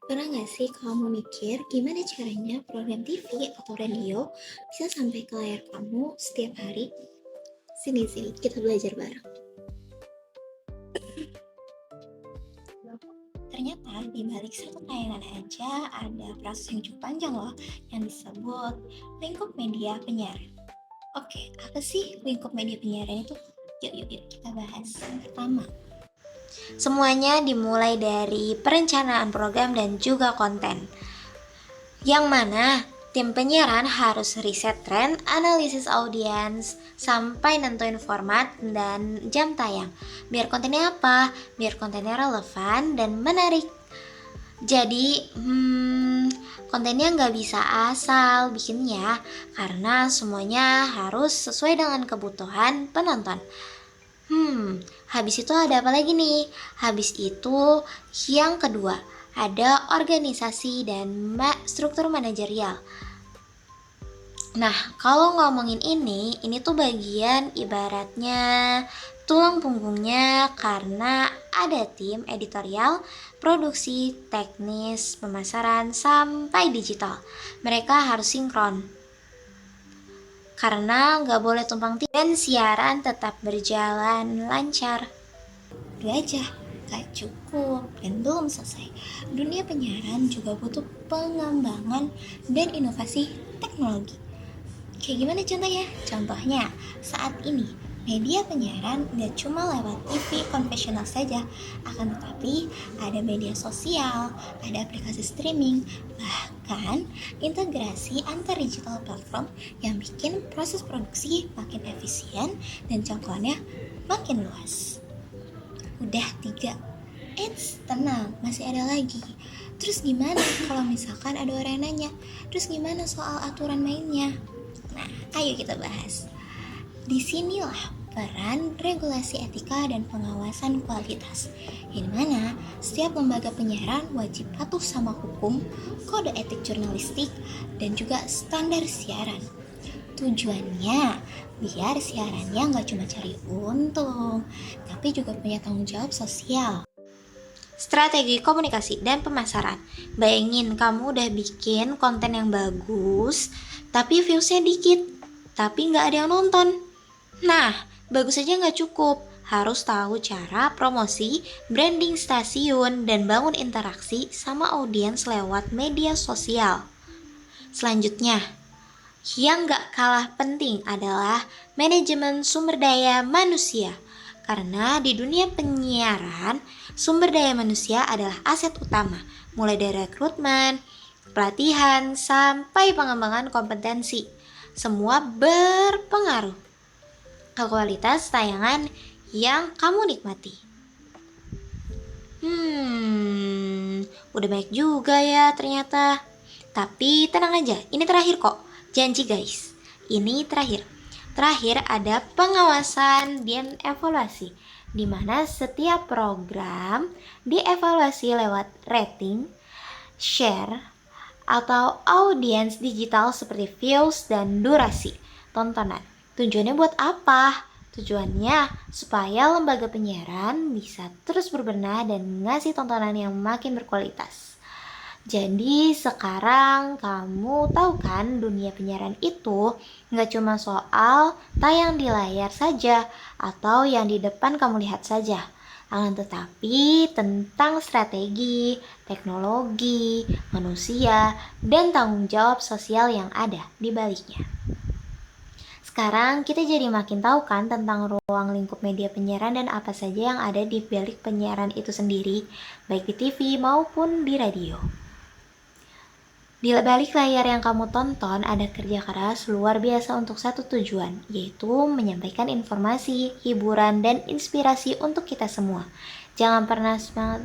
Pernah nggak sih kamu mikir gimana caranya program TV atau radio bisa sampai ke layar kamu setiap hari? Sini, kita belajar bareng. Ternyata di balik satu tayangan aja ada proses yang cukup panjang loh yang disebut lingkup media penyiaran. Oke, apa sih lingkup media penyiaran itu? Yuk kita bahas. Pertama, semuanya dimulai dari perencanaan program dan juga konten. Yang mana tim penyiaran harus riset tren, analisis audiens, sampai nentuin format dan jam tayang. Biar kontennya apa? Biar kontennya relevan dan menarik. Jadi, kontennya nggak bisa asal bikinnya, karena semuanya harus sesuai dengan kebutuhan penonton. Habis itu ada apa lagi nih? Habis itu yang kedua, ada organisasi dan struktur manajerial. Nah, kalau ngomongin ini tuh bagian ibaratnya tulang punggungnya karena ada tim editorial, produksi, teknis, pemasaran, sampai digital. Mereka harus sinkron karena nggak boleh tumpang tindih dan siaran tetap berjalan lancar. Itu aja gak cukup dan belum selesai. Dunia penyiaran juga butuh pengembangan dan inovasi teknologi. Kayak gimana contohnya? Contohnya, saat ini media penyiaran gak cuma lewat TV konvensional saja, akan tetapi ada media sosial, ada aplikasi streaming, bahkan integrasi antar digital platform yang bikin proses produksi makin efisien dan jangkauannya makin luas. Udah 3. Tenang, masih ada lagi. Terus gimana kalau misalkan ada orang yang nanya, terus gimana soal aturan mainnya? Nah, ayo kita bahas. Disinilah peran regulasi etika dan pengawasan kualitas, yang mana setiap lembaga penyiaran wajib patuh sama hukum, kode etik jurnalistik, dan juga standar siaran. Tujuannya biar siarannya nggak cuma cari untung, tapi juga punya tanggung jawab sosial. Strategi komunikasi dan pemasaran. Bayangin kamu udah bikin konten yang bagus, tapi viewsnya dikit, tapi nggak ada yang nonton. Nah, bagus aja nggak cukup. Harus tahu cara promosi, branding stasiun, dan bangun interaksi sama audiens lewat media sosial. Selanjutnya, yang gak kalah penting adalah manajemen sumber daya manusia. Karena di dunia penyiaran, sumber daya manusia adalah aset utama, mulai dari rekrutmen, pelatihan, sampai pengembangan kompetensi. Semua berpengaruh ke kualitas tayangan yang kamu nikmati. Udah baik juga ya ternyata. Tapi tenang aja, ini terakhir kok. Janji guys, ini terakhir. Terakhir ada pengawasan dan evaluasi, di mana setiap program dievaluasi lewat rating, share, atau audiens digital seperti views dan durasi tontonan. Tujuannya buat apa? Tujuannya supaya lembaga penyiaran bisa terus berbenah dan ngasih tontonan yang makin berkualitas. Jadi sekarang kamu tahu kan dunia penyiaran itu nggak cuma soal tayang di layar saja atau yang di depan kamu lihat saja. Akan tetapi tentang strategi, teknologi, manusia, dan tanggung jawab sosial yang ada di baliknya. Sekarang kita jadi makin tahu kan tentang ruang lingkup media penyiaran dan apa saja yang ada di balik penyiaran itu sendiri, baik di TV maupun di radio. Di balik layar yang kamu tonton ada kerja keras luar biasa untuk satu tujuan, yaitu menyampaikan informasi, hiburan, dan inspirasi untuk kita semua. Jangan pernah semangat.